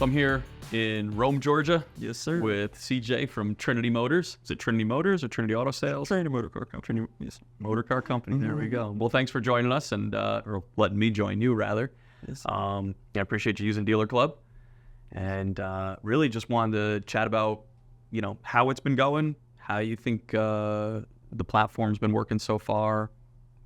So I'm here in Rome, Georgia. Yes, sir. With CJ from Trinity Motors. Is it Trinity Motors or Trinity Auto Sales? Trinity Motorcar Company. Yes, Motorcar Company. There we go. Well, thanks for joining us or letting me join you, rather. Yes. I appreciate you using Dealer Club, and really just wanted to chat about, how it's been going, how you think the platform's been working so far,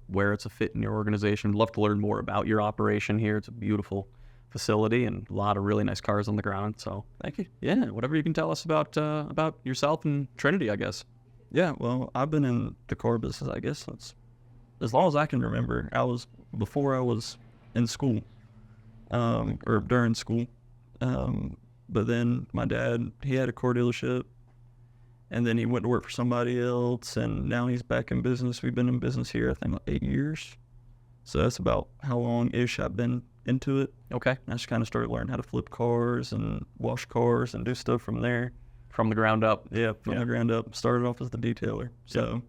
where it's a fit in your organization. Love to learn more about your operation here. It's a beautiful facility and a lot of really nice cars on the ground. So Thank you. yeah, whatever you can tell us about yourself and Trinity, I guess. Yeah, well, I've been in the car business, I guess, since as long as I can remember. Before I was in school, or during school. But then my dad, he had a car dealership, and then he went to work for somebody else, and now he's back in business. We've been in business here, I think, like 8 years. So that's about how long-ish I've been into it. Okay. I just kind of started learning how to flip cars and wash cars and do stuff from there. From the ground up. Yeah, from the ground up. Started off as the detailer. So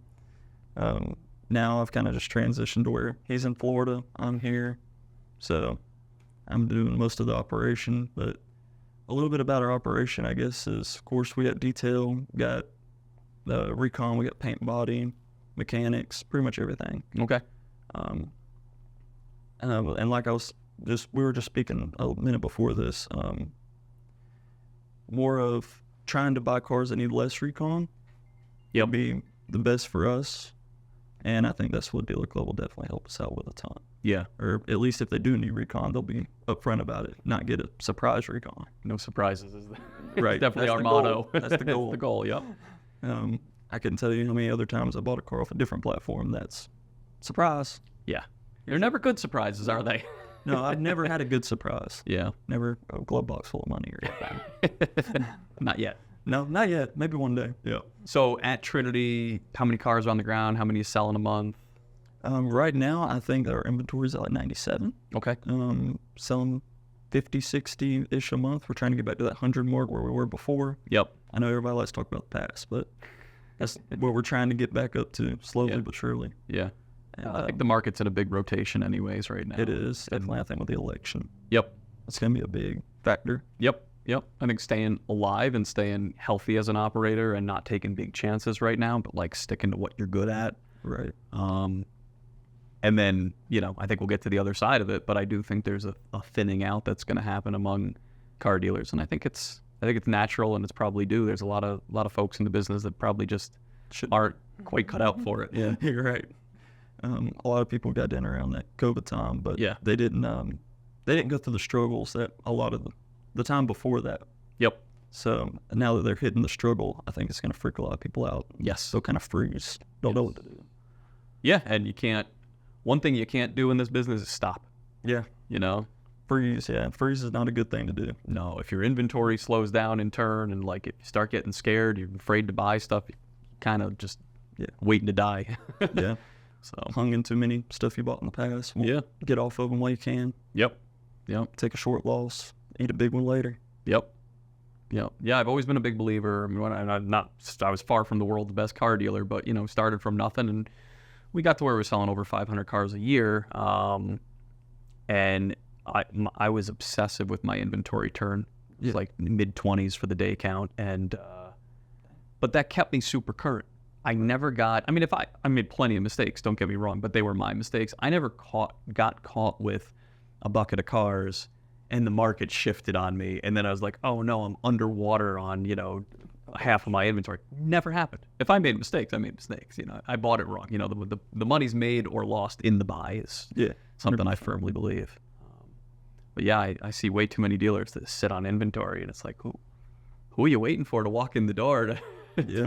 now I've kind of just transitioned to where he's in Florida, I'm here. So I'm doing most of the operation. But a little bit about our operation, I guess, is, of course, we got detail, we got recon, we got paint and body, mechanics, pretty much everything. Okay. And like we were just speaking a minute before this, more of trying to buy cars that need less recon would be the best for us. And I think that's what Dealer Club will definitely help us out with a ton. Yeah. Or at least if they do need recon, they'll be upfront about it, not get a surprise recon. No surprises is Right. definitely That's our the motto. goal. That's the goal. That's the goal, yep. I couldn't tell you how many other times I bought a car off a different platform that's surprise. Yeah. They're never good surprises, are they? No, I've never had a good surprise. Yeah. Never a glove box full of money or anything. Not yet. No, not yet. Maybe one day. Yeah. So at Trinity, how many cars are on the ground? How many you sell in a month? Right now, I think our inventory is at like 97. Okay. Selling 50, 60-ish a month. We're trying to get back to that 100 mark where we were before. Yep. I know everybody likes to talk about the past, but that's what we're trying to get back up to, slowly but surely. Yeah. I think the market's in a big rotation anyways right now. It is. Definitely, I think, with the election. Yep. It's going to be a big factor. Yep. I think staying alive and staying healthy as an operator and not taking big chances right now, but like sticking to what you're good at. Right. And then, I think we'll get to the other side of it, but I do think there's a thinning out that's going to happen among car dealers. And I think it's natural, and it's probably due. There's a lot of folks in the business that probably just aren't quite cut out for it. Yeah, you're right. A lot of people got in around that COVID time, but they didn't go through the struggles that a lot of the time before that. Yep. So now that they're hitting the struggle, I think it's going to freak a lot of people out. Yes. They'll kind of freeze. Don't know what to do. Yeah, and one thing you can't do in this business is stop. Yeah. Freeze, yeah. Freeze is not a good thing to do. No, if your inventory slows down in turn, and like if you start getting scared, you're afraid to buy stuff, you're kind of just waiting to die. Yeah. So hung in too many stuff you bought in the past. Get off of them while you can. Yep. Take a short loss, eat a big one later. Yep. Yeah, I've always been a big believer. I mean, I was far from the world's best car dealer, but started from nothing, and we got to where we were selling over 500 cars a year. And I was obsessive with my inventory turn. It was like mid-20s for the day count, and but that kept me super current. I never got. I mean, I made plenty of mistakes. Don't get me wrong, but they were my mistakes. I never got caught with a bucket of cars, and the market shifted on me, and then I was like, oh no, I'm underwater on half of my inventory. Never happened. If I made mistakes, I made mistakes. I bought it wrong. The money's made or lost in the buy is something I firmly believe. But yeah, I see way too many dealers that sit on inventory, and it's like, who are you waiting for to walk in the door to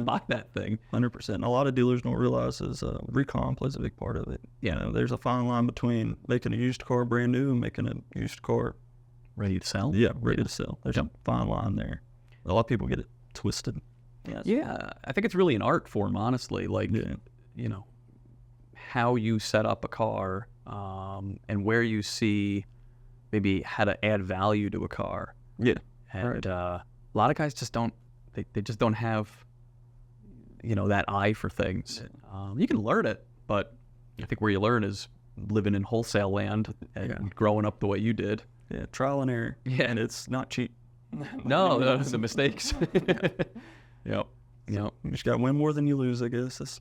buy that thing? 100%. And a lot of dealers don't realize is recon plays a big part of it. There's a fine line between making a used car brand new and making a used car ready to sell. Yeah, ready to sell. There's a fine line there. A lot of people get it twisted. Yeah, I think it's really an art form, honestly. Like, how you set up a car, and where you see maybe how to add value to a car. Yeah. And a lot of guys just don't. They just don't have, that eye for things. You can learn it, but I think where you learn is living in wholesale land and growing up the way you did. Yeah, trial and error. Yeah. And it's not cheap. No, the mistakes. Yep. Yep. You just got to win more than you lose, I guess. That's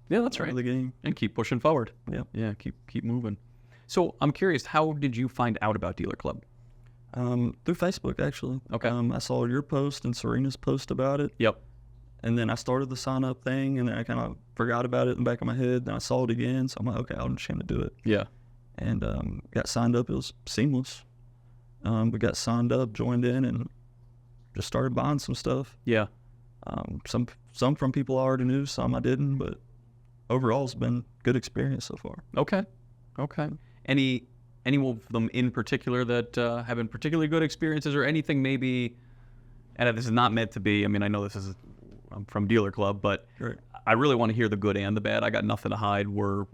Yeah, that's part right. of the game. And keep pushing forward. Yeah. Yeah, keep moving. So I'm curious, how did you find out about Dealer Club? Through Facebook, actually. Okay. I saw your post and Serena's post about it. Yep. And then I started the sign up thing, and then I kind of forgot about it in the back of my head. Then I saw it again, so I'm like, okay, I'm just going to do it. Yeah. And got signed up. It was seamless. We got signed up, joined in, and just started buying some stuff. Yeah. Some from people I already knew, some I didn't, but overall it's been good experience so far. Okay. Okay. Any of them in particular that have been particularly good experiences, or anything maybe? And this is not meant to be. I mean, I know I'm from Dealer Club, but Right. I really want to hear the good and the bad. I got nothing to hide. We're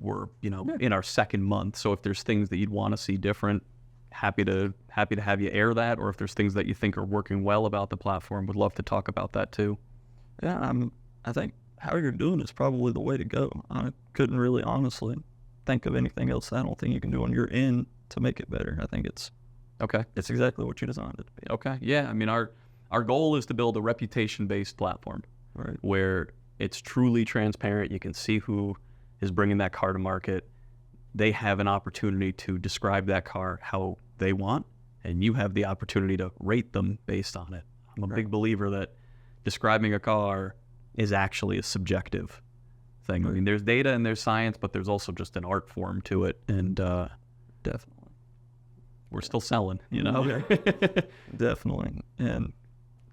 in our second month, so if there's things that you'd want to see different, happy to have you air that. Or if there's things that you think are working well about the platform, would love to talk about that too. Yeah, I think how you're doing is probably the way to go. I couldn't really honestly think of anything else I don't think you can do on your end to make it better. I think it's Okay. exactly what you designed it to be. Okay. Yeah. I mean, our goal is to build a reputation-based platform Right. where it's truly transparent. You can see who is bringing that car to market. They have an opportunity to describe that car how they want, and you have the opportunity to rate them based on it. I'm a big believer that describing a car is actually a subjective thing. I mean, there's data and there's science, but there's also just an art form to it, and Definitely. we're still selling, you know? Definitely. And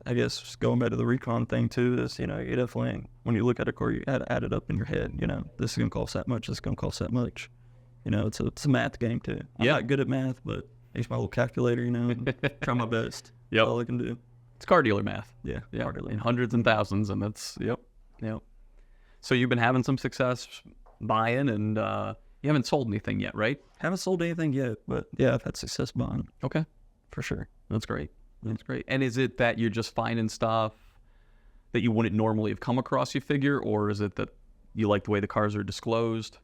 I guess just going back to the recon thing too is, you definitely, when you look at a car, you add it up in your head, this is going to cost that much, this is going to cost that much. It's a math game too. I'm Yeah. not good at math, but I use my little calculator, and try my best. Yep. That's all I can do. It's car dealer math. Yeah. Yeah, car dealer. in hundreds and thousands, and that's yep. So you've been having some success buying, and you haven't sold anything yet, right? Haven't sold anything yet, but yeah, I've had success buying Okay, for sure. that's great. That's great. And is it that you're just finding stuff that you wouldn't normally have come across, you figure, or is it that you like the way the cars are disclosed?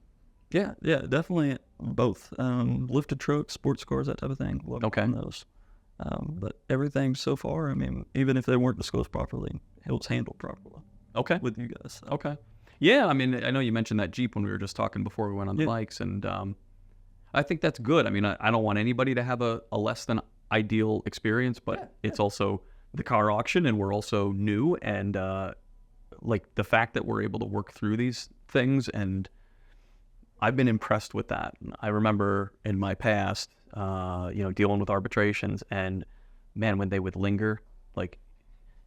Yeah, definitely both. Lifted trucks, sports cars, that type of thing. Love Okay. buying those. But everything so far, I mean, even if they weren't disclosed properly, it was handled properly Okay. with you guys. So. Okay. Yeah, I mean, I know you mentioned that Jeep when we were just talking before we went on the Yeah. bikes, and I think that's good. I mean, I don't want anybody to have a less than ideal experience, but it's also the car auction, and we're also new, and like the fact that we're able to work through these things, and I've been impressed with that. I remember in my past, dealing with arbitrations, and man, when they would linger, like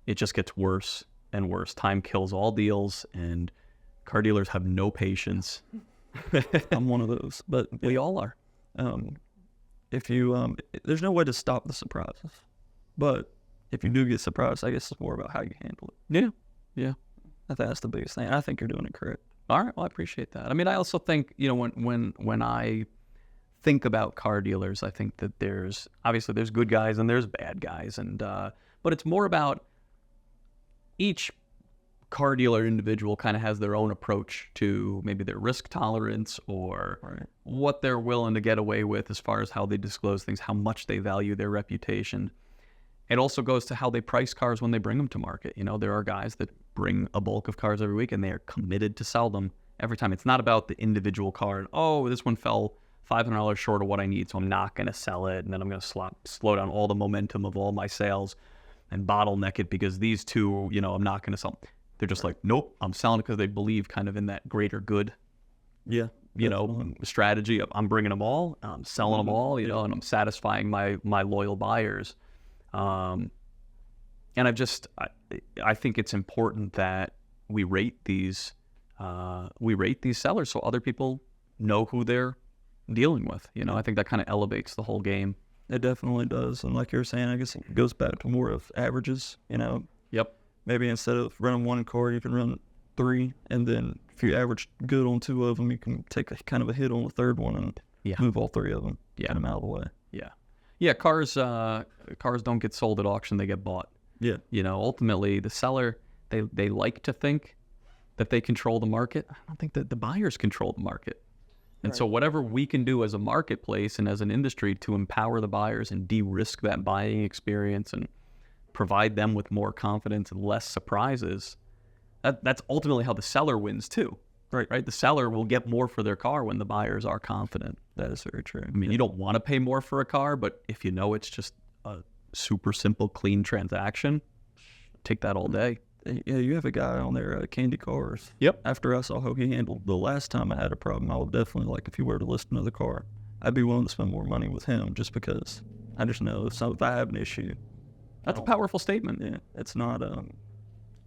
it just gets worse and worse. Time kills all deals, and car dealers have no patience. I'm one of those, but We all are. if you, there's no way to stop the surprises, but if you do get surprised, I guess it's more about how you handle it. Yeah. Yeah. I think that's the biggest thing. I think you're doing it correct. All right. Well, I appreciate that. I mean, I also think, when I think about car dealers, I think that there's good guys and there's bad guys, and but it's more about each car dealer individual kind of has their own approach to maybe their risk tolerance or Right. what they're willing to get away with as far as how they disclose things, how much they value their reputation. It also goes to how they price cars when they bring them to market. There are guys that bring a bulk of cars every week, and they are committed to sell them every time. It's not about the individual car. And, oh, this one fell $500 short of what I need, so I'm not going to sell it. And then I'm going to slow down all the momentum of all my sales and bottleneck it because these two, I'm not going to sell. They're just like, nope, I'm selling it because they believe kind of in that greater good, Yeah. strategy of I'm bringing them all, I'm selling them all, and I'm satisfying my loyal buyers. And I think it's important that we rate these sellers so other people know who they're dealing with. I think that kind of elevates the whole game. It definitely does. And like you were saying, I guess it goes back to more of averages, Yep. Maybe instead of running one car, you can run 3, and then if you average good on 2 of them, you can take a kind of a hit on the third one and move all 3 of them, get them out of the way. Yeah. Cars don't get sold at auction; they get bought. Yeah. Ultimately, the seller they like to think that they control the market. I don't think that the buyers control the market. And so whatever we can do as a marketplace and as an industry to empower the buyers and de-risk that buying experience and provide them with more confidence and less surprises, that's ultimately how the seller wins too. Right. The seller will get more for their car when the buyers are confident. That is very true. I mean, you don't want to pay more for a car, but if you know it's just a super simple, clean transaction, take that all day. Yeah, you have a guy on there, Candy Cars. Yep. After I saw how he handled the last time I had a problem, I would definitely, like, if you were to list another car, I'd be willing to spend more money with him just because I just know if I have an issue. That's a powerful statement. Yeah, it's not,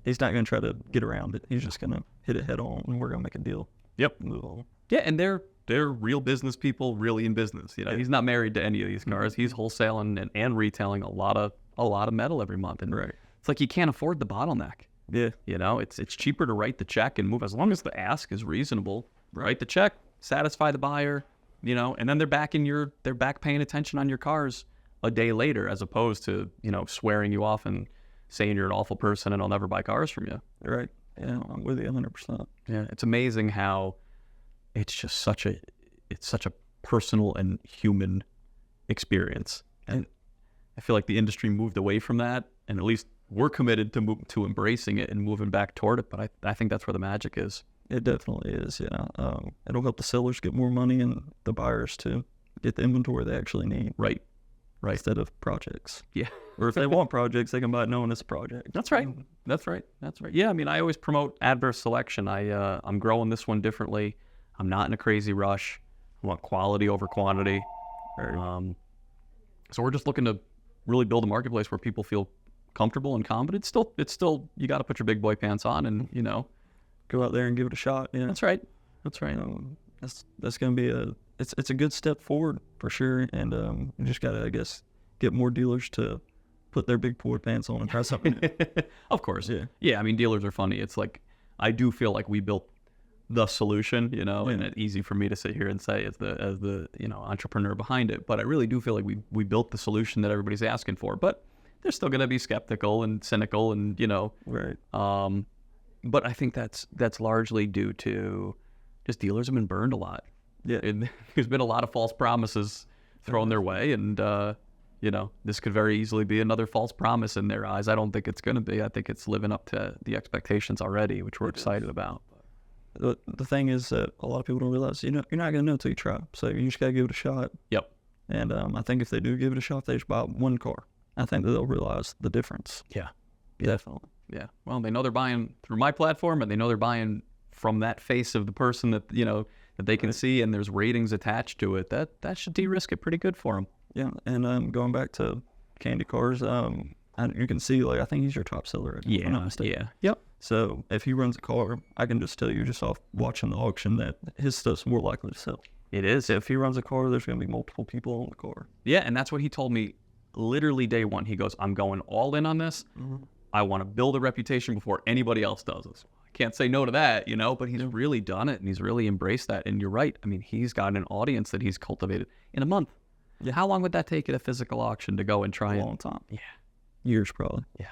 he's not going to try to get around it. He's just going to hit it head on, and we're going to make a deal. Yep. Move on. Yeah, and they're real business people, really in business. You know, he's not married to any of these cars. He's wholesaling and retailing a lot of metal every month, and it's like you can't afford the bottleneck. Yeah. You know, it's cheaper to write the check and move as long as the ask is reasonable. Write the check, satisfy the buyer, you know, and then they're back paying attention on your cars a day later, as opposed to, you know, swearing you off and saying you're an awful person and I'll never buy cars from you. Right. Yeah, I'm with you 100%. Yeah, it's amazing how it's just such a personal and human experience. And I feel like the industry moved away from that, and at least we're committed to embracing it and moving back toward it. But I think that's where the magic is. It definitely is, yeah. It'll help the sellers get more money and the buyers to get the inventory they actually need. Right. Instead of projects. Yeah. Or if they want projects, they can buy it knowing it's a project. That's right. Yeah, I mean, I always promote adverse selection. I'm growing this one differently. I'm not in a crazy rush. I want quality over quantity. So we're just looking to really build a marketplace where people feel comfortable and confident. It's still you got to put your big boy pants on and, you know, go out there and give it a shot. Yeah, that's right. That's going to be it's a good step forward for sure. And you just got to, I guess, get more dealers to put their big boy pants on and try something new. Of course. Yeah. I mean, dealers are funny. It's like, I do feel like we built the solution, you know, and it's easy for me to sit here and say as the you know, entrepreneur behind it, but I really do feel like we built the solution that everybody's asking for. But they're still going to be skeptical and cynical and, you know, right. But I think that's largely due to just dealers have been burned a lot. Yeah. And there's been a lot of false promises thrown their way, and you know, this could very easily be another false promise in their eyes. I don't think it's going to be. I think it's living up to the expectations already, which we're excited about. The thing is that a lot of people don't realize, you know, you're not going to know until you try. So you just got to give it a shot. Yep. And I think if they do give it a shot, they just buy one car. I think that they'll realize the difference. Yeah. Definitely. Yeah. Well, they know they're buying through my platform, and they know they're buying from that face of the person that, you know, that they can see, and there's ratings attached to it. That should de-risk it pretty good for them. Yeah. And going back to Candy Cars, you can see, like, I think he's your top seller. If I'm not mistaken. Yeah. Yep. So if he runs a car, I can just tell you just off watching the auction that his stuff's more likely to sell. It is. If he runs a car, there's going to be multiple people on the car. Yeah, and that's what he told me literally day one. He goes, I'm going all in on this. Mm-hmm. I want to build a reputation before anybody else does this. I can't say no to that, you know, but he's really done it, and he's really embraced that. And you're right. I mean, he's got an audience that he's cultivated in a month. Yeah. How long would that take at a physical auction to go and try a long time? Yeah. Years, probably. Yeah.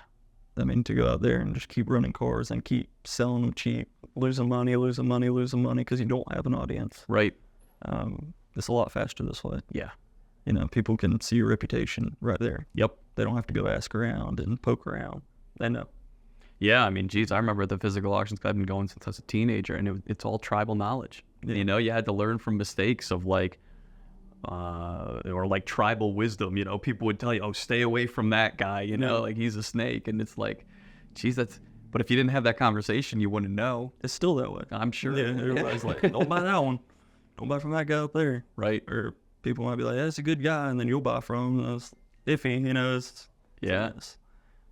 I mean, to go out there and just keep running cars and keep selling them cheap, losing money because you don't have an audience. Right. It's a lot faster this way. Yeah. You know, people can see your reputation right there. Yep. They don't have to go ask around and poke around. They know. Yeah, I mean, geez, I remember the physical auctions. I've been going since I was a teenager, and it's all tribal knowledge. Yeah. You know, you had to learn from mistakes of like, or like tribal wisdom. You know, people would tell you, "Oh, stay away from that guy." You know, like he's a snake, and it's like, geez, that's. But if you didn't have that conversation, you wouldn't know. It's still that way. I'm sure. Yeah, everybody's like, "Don't buy that one. Don't buy from that guy up there." Right. Or people might be like, "That's a good guy," and then you'll buy from him. It's iffy, you know.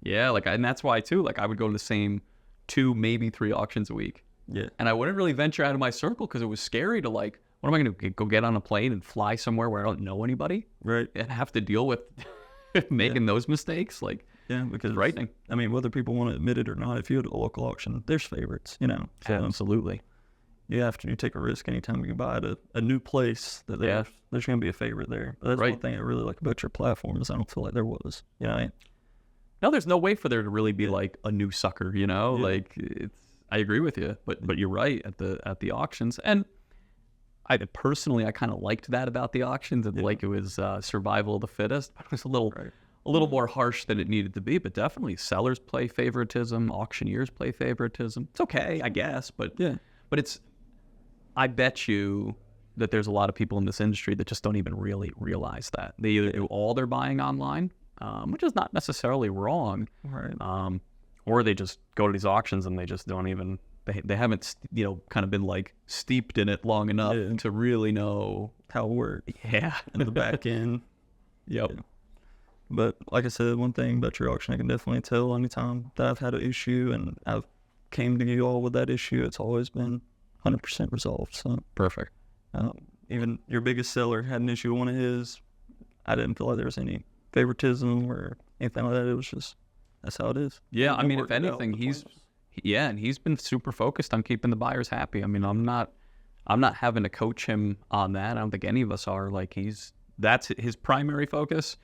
Yeah, like, and that's why too. Like, I would go to the same 2, maybe 3 auctions a week. Yeah. And I wouldn't really venture out of my circle because it was scary to like, what am I going to go get on a plane and fly somewhere where I don't know anybody? Right. And have to deal with making those mistakes? Like, yeah, because it's frightening. I mean, whether people want to admit it or not, if you go to a local auction, there's favorites, you know. So, absolutely. You take a risk anytime you buy at a new place that there's going to be a favorite there. But that's one thing I really like about your platform is I don't feel like there was. You know, no, there's no way for there to really be like a new sucker, you know. Yeah. Like I agree with you, but you're right at the auctions, and I personally kind of liked that about the auctions. It's like it was survival of the fittest, but it was a a little more harsh than it needed to be, but definitely sellers play favoritism, auctioneers play favoritism. It's okay, I guess, but Yeah. but it's, I bet you that there's a lot of people in this industry that just don't even really realize that. They either do all their buying online, which is not necessarily wrong, Right. or they just go to these auctions and they just don't even, they haven't, kind of been like steeped in it long enough to really know How it works Yeah. in the back end. Yep. Yeah. But like I said, one thing about your auction, I can definitely tell anytime that I've had an issue and I've came to you all with that issue, it's always been 100% resolved. So Perfect. even your biggest seller had an issue with one of his. I didn't feel like there was any favoritism or anything like that. It was just, that's how it is. Yeah, I It mean, if worked out anything, between us. and he's been super focused on keeping the buyers happy. I mean, I'm not having to coach him on that. I don't think any of us are. Like, that's his primary focus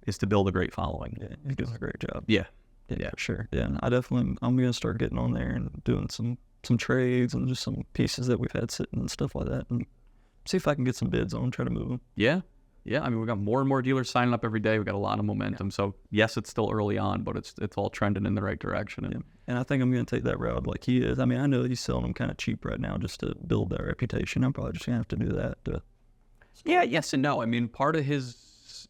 is to build a great following. Yeah, he does a great job. Yeah. Yeah, for sure. Yeah, I'm gonna start getting on there and doing some trades and just some pieces that we've had sitting and stuff like that, and see if I can get some bids on, try to move them. Yeah. Yeah. I mean, we got more and more dealers signing up every day. We got a lot of momentum. So yes, it's still early on, but it's all trending in the right direction. And And I think I'm gonna take that route like he is. I mean, I know he's selling them kind of cheap right now just to build that reputation. I'm probably just gonna have to do that. yeah, yes and no. I mean, part of his,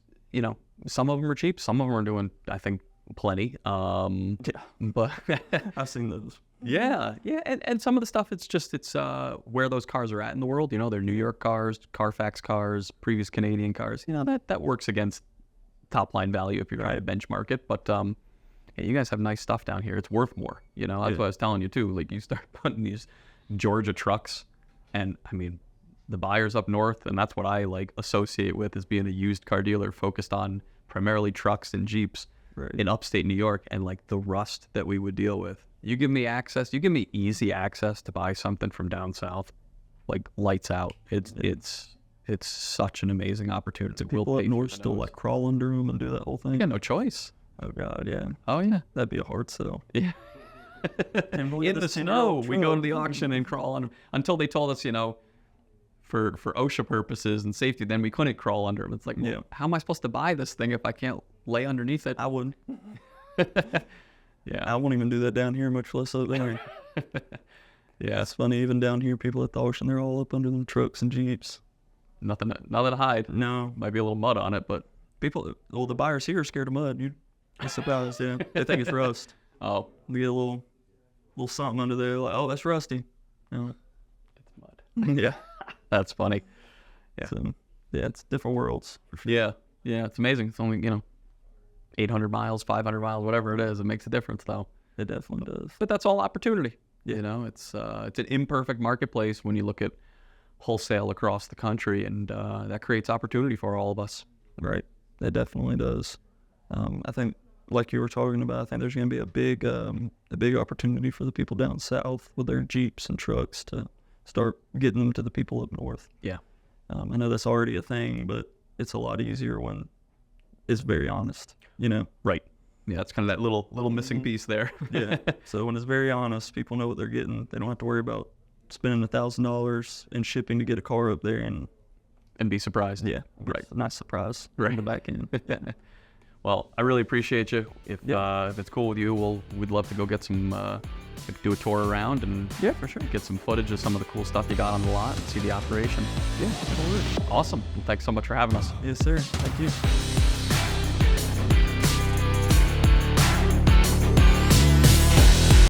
some of them are cheap. Some of them are doing, I think, plenty. But I've seen those. yeah. And some of the stuff, it's where those cars are at in the world. They're New York cars, Carfax cars, previous Canadian cars. That works against top line value if you're trying to benchmark it. But yeah, you guys have nice stuff down here. It's worth more. That's what I was telling you too. Like, you start putting these Georgia trucks, and I mean, the buyers up north, and that's what I like associate with as being a used car dealer focused on primarily trucks and Jeeps. Right. In upstate New York, and like the rust that we would deal with. You give me easy access to buy something from down south, like lights out. It's such an amazing opportunity. People up north still like crawl under them and do that whole thing. You got no choice. Oh God, yeah. Oh yeah. That'd be a hard sell. Yeah. In In the snow, we go to the auction and crawl on them until they told us, for OSHA purposes and safety, then we couldn't crawl under them. It's like, well, how am I supposed to buy this thing if I can't lay underneath it? I wouldn't. Yeah. I won't even do that down here, much less up there. Yeah. It's funny, even down here, people at the auction, they're all up under them trucks and Jeeps. Nothing to hide. No. Might be a little mud on it, but The buyers here are scared of mud. You'd be surprised, yeah. They think it's rust. oh, We get a little something under there, like, oh, that's rusty. it's mud. Yeah. That's funny. Yeah. So, yeah, it's different worlds. For sure. Yeah. Yeah. It's amazing. It's only, 800 miles, 500 miles, whatever it is. It makes a difference though. It definitely does. But that's all opportunity. It's an imperfect marketplace when you look at wholesale across the country, and that creates opportunity for all of us. Right. It definitely does. I think, like you were talking about, I think there's going to be a big opportunity for the people down south with their Jeeps and trucks to start getting them to the people up north. Yeah. I know that's already a thing, but it's a lot easier when it's very honest, Right. Yeah. That's kind of that little missing piece there. Yeah. So when it's very honest, people know what they're getting. They don't have to worry about spending $1,000 in shipping to get a car up there, and be surprised. yeah, Right. it's a nice surprise Right. in the back end. Yeah. Well, I really appreciate you. If it's cool with you, we'd love to go get some, do a tour around and Yeah, for sure. get some footage of some of the cool stuff you got on the lot and see the operation. Yeah, absolutely. Awesome. Well, thanks so much for having us. Yes, sir. Thank you.